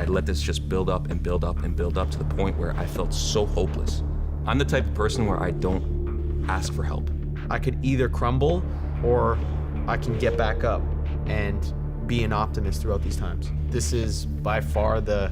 I'd let this just build up and build up and build up to the point where I felt so hopeless. I'm the type of person where I don't ask for help. I could either crumble or I can get back up and be an optimist throughout these times. This is by far the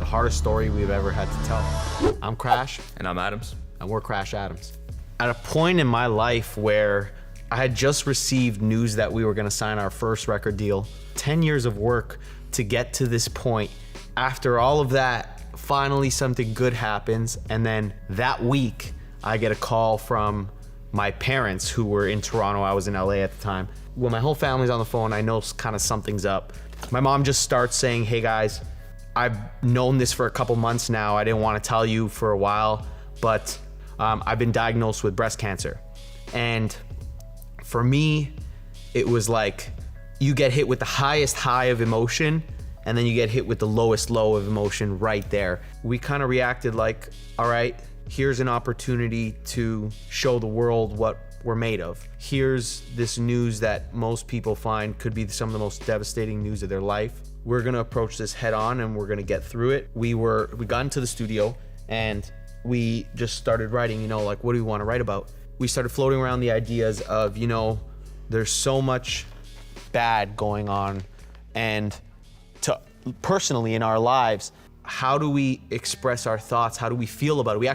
hardest story we've ever had to tell. I'm Crash. And I'm Adams. And we're Crash Adams. At a point in my life where I had just received news that we were gonna sign our first record deal, 10 years of work to get to this point. After all of that, finally something good happens, and then that week, I get a call from my parents who were in Toronto. I was in LA at the time. When my whole family's on the phone, I know kind of something's up. My mom just starts saying, hey guys, I've known this for a couple months now. I didn't want to tell you for a while, but I've been diagnosed with breast cancer. And for me, it was like you get hit with the highest high of emotion, and then you get hit with the lowest low of emotion right there. We kind of reacted like, all right, here's an opportunity to show the world what we're made of. Here's this news that most people find could be some of the most devastating news of their life. We're gonna approach this head on and we're gonna get through it. We got into the studio and we just started writing, like, what do we wanna write about? We started floating around the ideas of, there's so much bad going on, and personally in our lives, how do we express our thoughts? How do we feel about it? We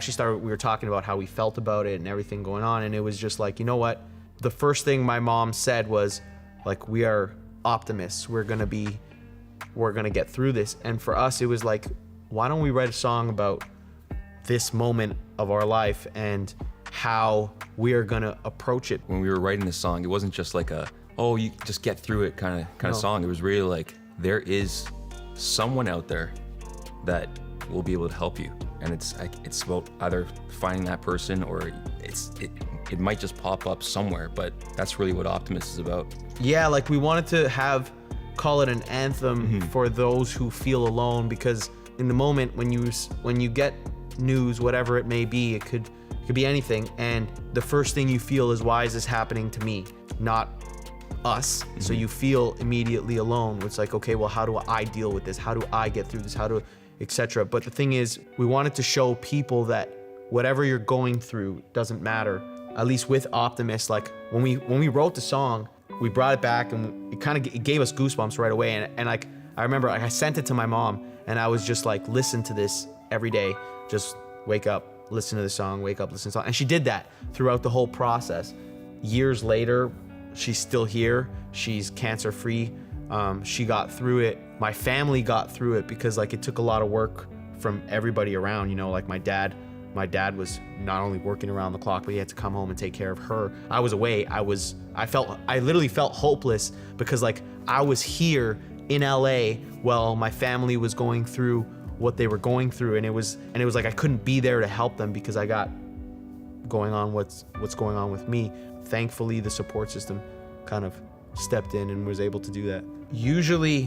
were talking about how we felt about it and everything going on, and it was just like, you know what? The first thing my mom said was, like, we are optimists. We're gonna get through this. And for us, it was like, why don't we write a song about this moment of our life and how we are gonna approach it? When we were writing this song, it wasn't just like you just get through it kind of song. It was really like, there is someone out there that will be able to help you, and it's about either finding that person or it might just pop up somewhere. But that's really what Optimist is about. Yeah, like we wanted to call it an anthem for those who feel alone, because in the moment when you get news, whatever it may be, it could be anything, and the first thing you feel is, why is this happening to me, not us? So you feel immediately alone. It's like, okay, well, how do I deal with this? How do I get through this? Etc. But the thing is, we wanted to show people that whatever you're going through doesn't matter. At least with Optimist, like when we wrote the song, we brought it back and it gave us goosebumps right away. And like, I remember I sent it to my mom and I was just like, listen to this every day. Just wake up, listen to the song, wake up, listen to the song. And she did that throughout the whole process. Years later, she's still here. She's cancer-free. She got through it. My family got through it because like it took a lot of work from everybody around, like my dad was not only working around the clock, but he had to come home and take care of her. I was away. I literally felt hopeless because like I was here in LA while my family was going through what they were going through, and it was like I couldn't be there to help them because I got going on what's going on with me. Thankfully, the support system kind of stepped in and was able to do that. Usually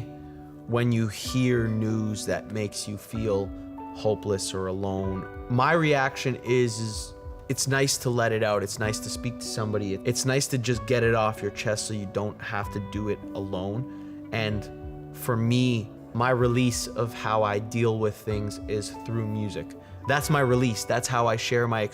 when you hear news that makes you feel hopeless or alone, my reaction is it's nice to let it out. It's nice to speak to somebody. It's nice to just get it off your chest so you don't have to do it alone. And for me, my release of how I deal with things is through music. That's my release. That's how I share my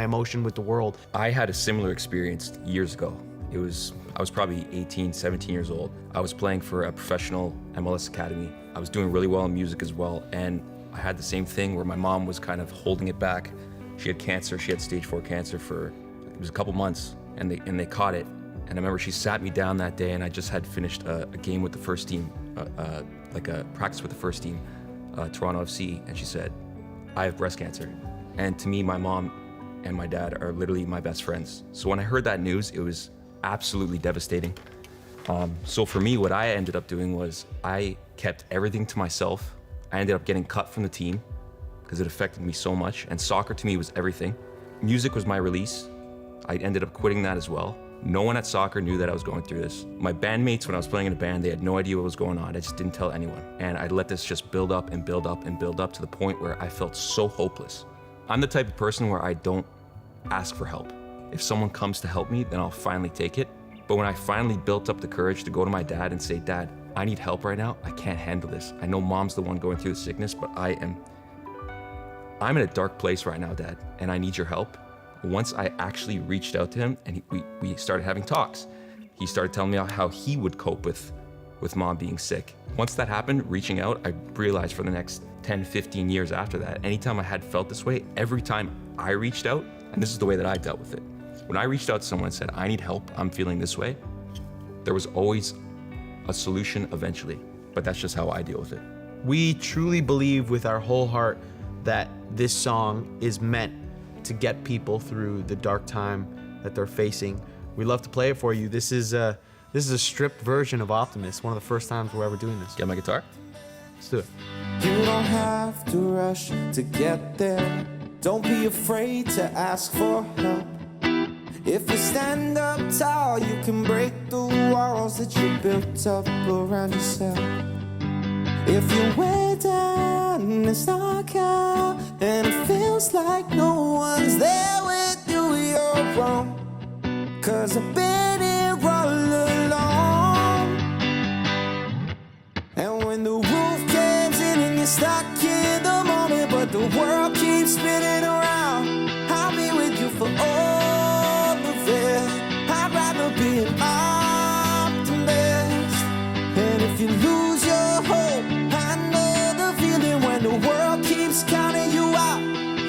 emotion with the world. I had a similar experience years ago. I was probably 18, 17 years old. I was playing for a professional MLS academy. I was doing really well in music as well, and I had the same thing where my mom was kind of holding it back. She had cancer. She had stage 4 cancer it was a couple months, and they caught it. And I remember she sat me down that day, and I just had finished a game with the first team, like a practice with the first team, Toronto FC, and she said, I have breast cancer. And to me, my mom and my dad are literally my best friends. So when I heard that news, it was absolutely devastating. So for me, what I ended up doing was I kept everything to myself. I ended up getting cut from the team because it affected me so much, and soccer to me was everything. Music was my release. I ended up quitting that as well. No one at soccer knew that I was going through this. My bandmates, when I was playing in a band, they had no idea what was going on. I just didn't tell anyone. And I let this just build up and build up and build up to the point where I felt so hopeless. I'm the type of person where I don't ask for help. If someone comes to help me, then I'll finally take it. But when I finally built up the courage to go to my dad and say, Dad, I need help right now. I can't handle this. I know mom's the one going through the sickness, but I'm in a dark place right now, Dad, and I need your help. Once I actually reached out to him and we started having talks, he started telling me how he would cope with mom being sick. Once that happened, reaching out, I realized for the next 10, 15 years after that, anytime I had felt this way, every time I reached out, and this is the way that I dealt with it. When I reached out to someone and said, I need help, I'm feeling this way, there was always a solution eventually, but that's just how I deal with it. We truly believe with our whole heart that this song is meant to get people through the dark time that they're facing. We love to play it for you. This is a stripped version of Optimist, one of the first times we're ever doing this. Get my guitar? Let's do it. You don't have to rush to get there. Don't be afraid to ask for help. If you stand up tall, you can break the walls that you built up around yourself. If you're way down and it's dark out, and it feels like no one's there with you, you're wrong. 'Cause I've been here all along. And when the roof caves in and you're stuck in the moment, but the world keeps spinning around, I'll be with you for all of it. I'd rather be an optimist. And if you lose your hope, I know the feeling when the world keeps counting you out.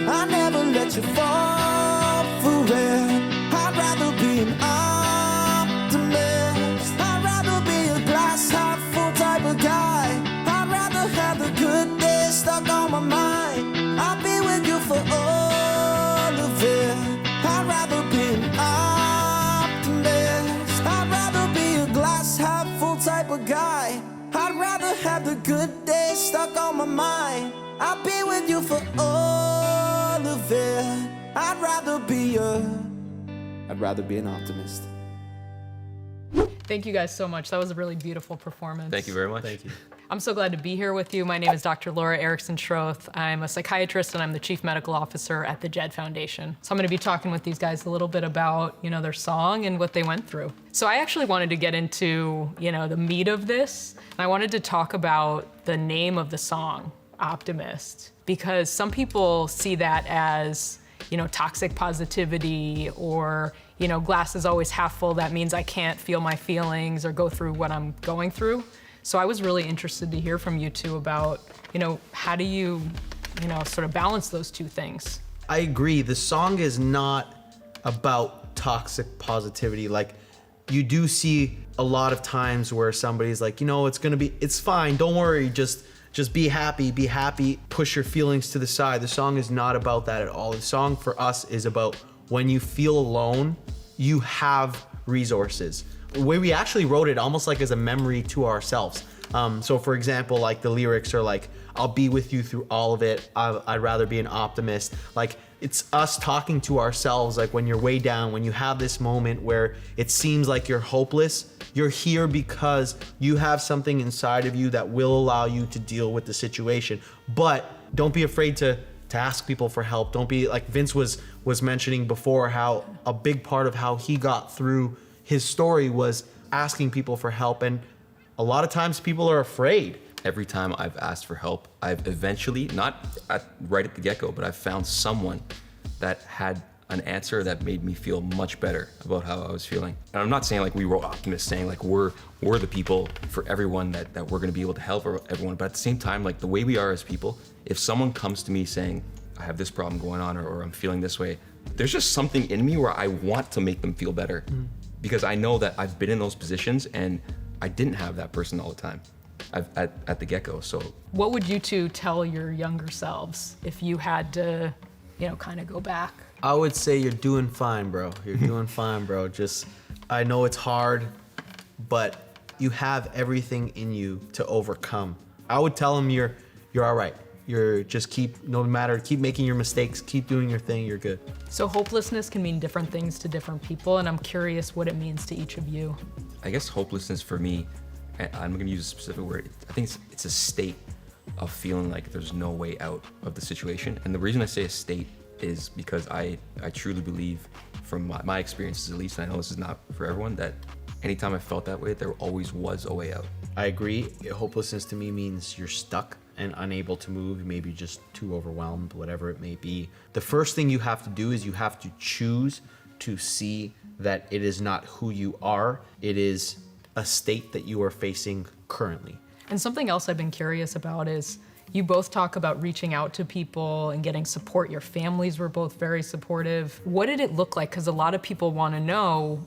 I never let you fall for it. I'd rather be an optimist. I'd rather be a glass half full type of guy. I'd rather have the good days stuck on my mind. I'll be with you for all of it. I'd rather be an optimist. I'd rather be a glass half full type of guy. I'd rather have the good days stuck on my mind. I'll be with you for all of it. I'd rather be an optimist. Thank you guys so much. That was a really beautiful performance. Thank you very much. Thank you. I'm so glad to be here with you. My name is Dr. Laura Erickson-Schroth. I'm a psychiatrist and I'm the Chief Medical Officer at the JED Foundation. So I'm going to be talking with these guys a little bit about, their song and what they went through. So I actually wanted to get into, the meat of this. And I wanted to talk about the name of the song, Optimist, because some people see that as, toxic positivity or, glass is always half full. That means I can't feel my feelings or go through what I'm going through. So I was really interested to hear from you two about, how do you, sort of balance those two things? I agree. The song is not about toxic positivity. Like, you do see a lot of times where somebody's like, it's fine. Don't worry. Just be happy, push your feelings to the side. The song is not about that at all. The song for us is about when you feel alone, you have resources. The way we actually wrote it almost like as a memory to ourselves. So for example, like the lyrics are like, I'll be with you through all of it. I'd rather be an optimist. Like, it's us talking to ourselves, like when you're way down, when you have this moment where it seems like you're hopeless, you're here because you have something inside of you that will allow you to deal with the situation. But don't be afraid to ask people for help. Don't be, like Vince was mentioning before, how a big part of how he got through his story was asking people for help. And a lot of times people are afraid. Every time I've asked for help, I've eventually, right at the get-go, but I've found someone that had an answer that made me feel much better about how I was feeling. And I'm not saying like we wrote Optimist saying like we're the people for everyone that we're gonna be able to help everyone, but at the same time, like the way we are as people, if someone comes to me saying, I have this problem going on or I'm feeling this way, there's just something in me where I want to make them feel better because I know that I've been in those positions and I didn't have that person all the time. At the get-go, so. What would you two tell your younger selves if you had to, kind of go back? I would say you're doing fine, bro. You're doing fine, bro. Just, I know it's hard, but you have everything in you to overcome. I would tell them you're all right. You're just keep making your mistakes, keep doing your thing, you're good. So hopelessness can mean different things to different people, and I'm curious what it means to each of you. I guess hopelessness for me, I'm gonna use a specific word. I think it's a state of feeling like there's no way out of the situation. And the reason I say a state is because I truly believe, from my experiences at least, and I know this is not for everyone, that anytime I felt that way, there always was a way out. I agree. Hopelessness to me means you're stuck and unable to move, maybe just too overwhelmed, whatever it may be. The first thing you have to do is you have to choose to see that it is not who you are, it is a state that you are facing currently. And something else I've been curious about is you both talk about reaching out to people and getting support. Your families were both very supportive. What did it look like? Because a lot of people want to know,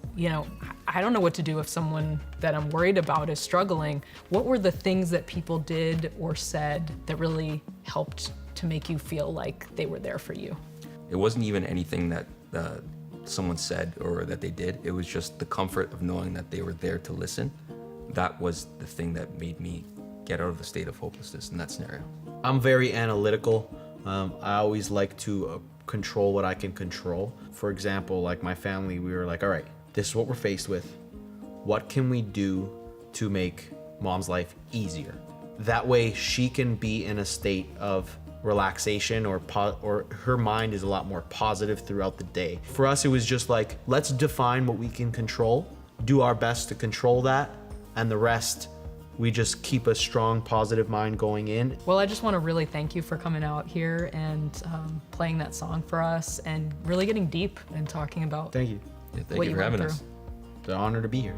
I don't know what to do if someone that I'm worried about is struggling. What were the things that people did or said that really helped to make you feel like they were there for you? It wasn't even anything that someone said or that they did. It was just the comfort of knowing that they were there to listen. That was the thing that made me get out of the state of hopelessness in that scenario. I'm very analytical. I always like to control what I can control. For example, like my family, we were like, all right, this is what we're faced with. What can we do to make mom's life easier? That way she can be in a state of relaxation or her mind is a lot more positive throughout the day. For us, it was just like, let's define what we can control, do our best to control that, and the rest, we just keep a strong, positive mind going in. Well, I just want to really thank you for coming out here and playing that song for us and really getting deep and talking about Thank you. Yeah, thank what you you for went having through. us. It's an honor to be here.